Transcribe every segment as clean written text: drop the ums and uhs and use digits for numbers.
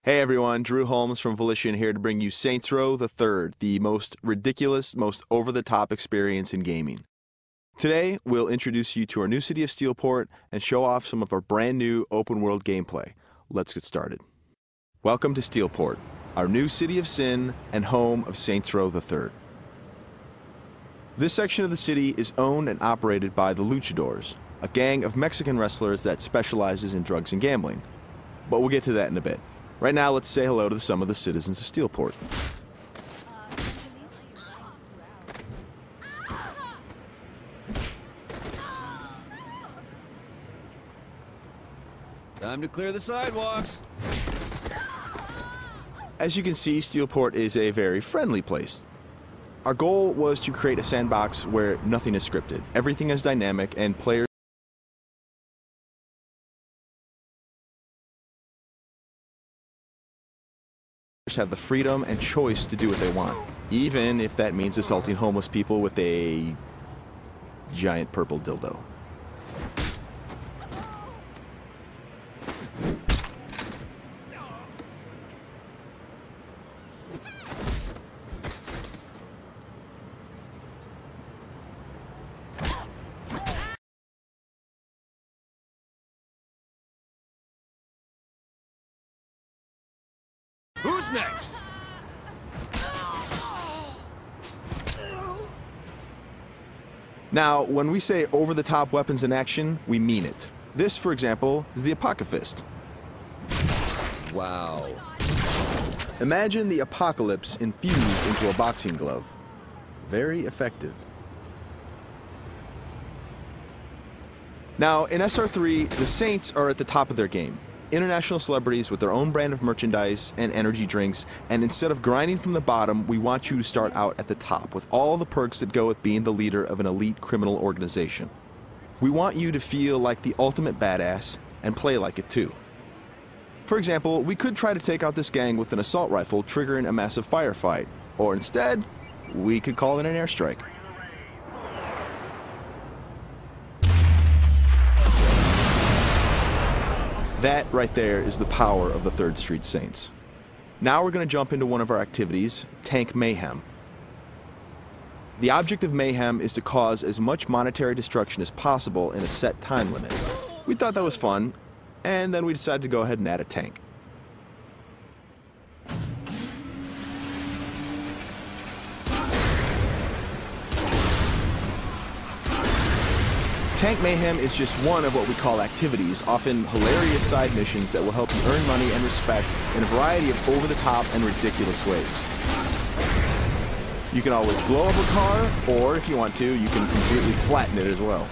Hey everyone, Drew Holmes from Volition here to bring you Saints Row the Third, the most ridiculous, most over-the-top experience in gaming. Today, we'll introduce you to our new city of Steelport and show off some of our brand new open-world gameplay. Let's get started. Welcome to Steelport, our new city of sin and home of Saints Row the Third. This section of the city is owned and operated by the Luchadors, a gang of Mexican wrestlers that specializes in drugs and gambling. But we'll get to that in a bit. Right now, let's say hello to some of the citizens of Steelport. Time to clear the sidewalks. As you can see, Steelport is a very friendly place. Our goal was to create a sandbox where nothing is scripted. Everything is dynamic and players have the freedom and choice to do what they want, even if that means assaulting homeless people with a giant purple dildo. Who's next? Now, when we say over-the-top weapons in action, we mean it. This, for example, is the Apocafist. Wow. Imagine the apocalypse infused into a boxing glove. Very effective. Now, in SR3, the Saints are at the top of their game. International celebrities with their own brand of merchandise and energy drinks, and instead of grinding from the bottom, we want you to start out at the top with all the perks that go with being the leader of an elite criminal organization. We want you to feel like the ultimate badass and play like it too. For example, we could try to take out this gang with an assault rifle triggering a massive firefight, or instead, we could call it an airstrike. That right there is the power of the 3rd Street Saints. Now we're going to jump into one of our activities, Tank Mayhem. The object of Mayhem is to cause as much monetary destruction as possible in a set time limit. We thought that was fun, and then we decided to go ahead and add a tank. Tank Mayhem is just one of what we call activities, often hilarious side missions that will help you earn money and respect in a variety of over-the-top and ridiculous ways. You can always blow up a car, or if you want to, you can completely flatten it as well.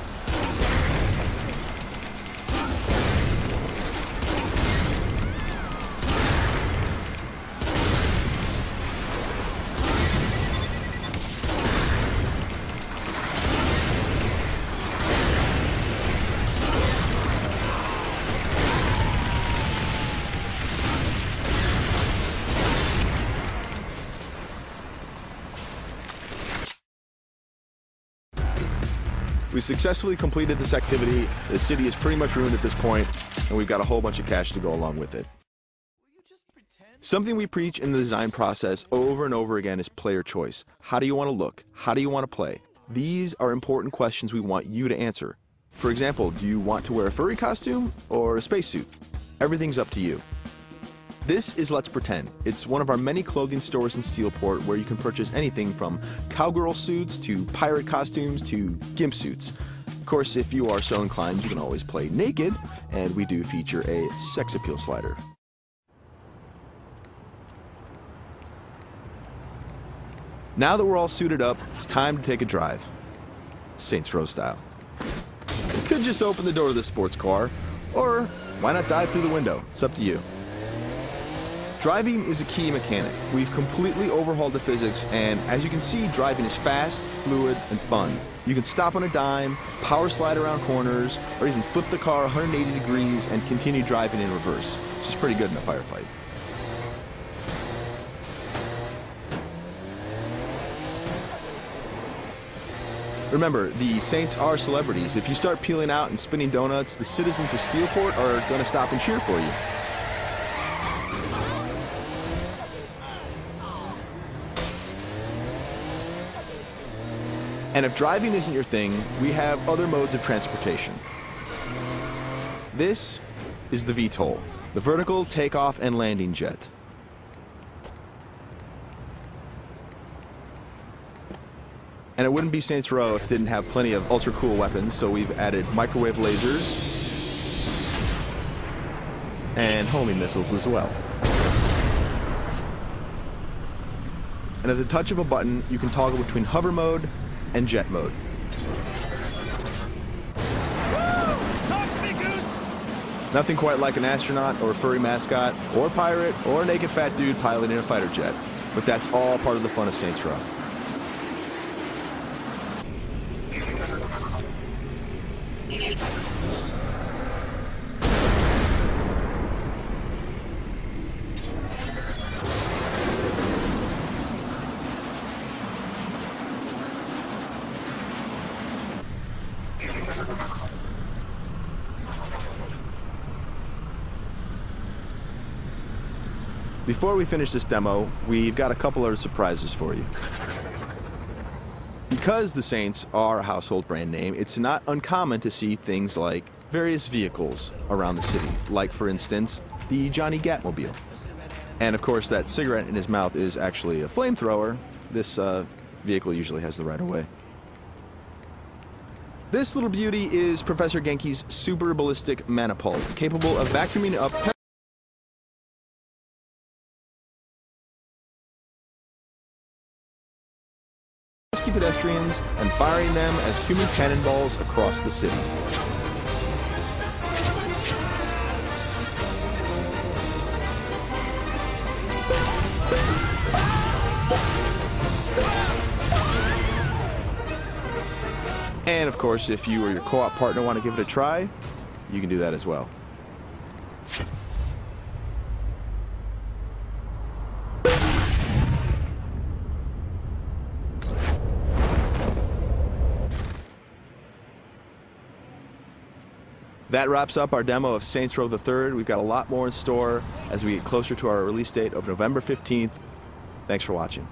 We successfully completed this activity. The city is pretty much ruined at this point, and we've got a whole bunch of cash to go along with it. Something we preach in the design process over and over again is player choice. How do you want to look? How do you want to play? These are important questions we want you to answer. For example, do you want to wear a furry costume or a spacesuit? Everything's up to you. This is Let's Pretend. It's one of our many clothing stores in Steelport where you can purchase anything from cowgirl suits to pirate costumes to gimp suits. Of course, if you are so inclined, you can always play naked, and we do feature a sex appeal slider. Now that we're all suited up, it's time to take a drive. Saints Row style. You could just open the door to the sports car, or why not dive through the window? It's up to you. Driving is a key mechanic. We've completely overhauled the physics, and as you can see, driving is fast, fluid, and fun. You can stop on a dime, power slide around corners, or even flip the car 180 degrees and continue driving in reverse, which is pretty good in a firefight. Remember, the Saints are celebrities. If you start peeling out and spinning donuts, the citizens of Steelport are going to stop and cheer for you. And if driving isn't your thing, we have other modes of transportation. This is the VTOL, the vertical takeoff and landing jet. And it wouldn't be Saints Row if it didn't have plenty of ultra cool weapons, so we've added microwave lasers and homing missiles as well. And at the touch of a button, you can toggle between hover mode and jet mode. Talk to me, Goose! Nothing quite like an astronaut or a furry mascot or pirate or a naked fat dude piloting a fighter jet, but that's all part of the fun of Saints Row. Before we finish this demo, we've got a couple of surprises for you. Because the Saints are a household brand name, it's not uncommon to see things like various vehicles around the city, like, for instance, the Johnny Gatmobile. And of course, that cigarette in his mouth is actually a flamethrower. This vehicle usually has the right-of-way. This little beauty is Professor Genki's super ballistic manipult, capable of vacuuming up pesky pedestrians and firing them as human cannonballs across the city. And of course, if you or your co-op partner want to give it a try, you can do that as well. That wraps up our demo of Saints Row the Third. We've got a lot more in store as we get closer to our release date of November 15th. Thanks for watching.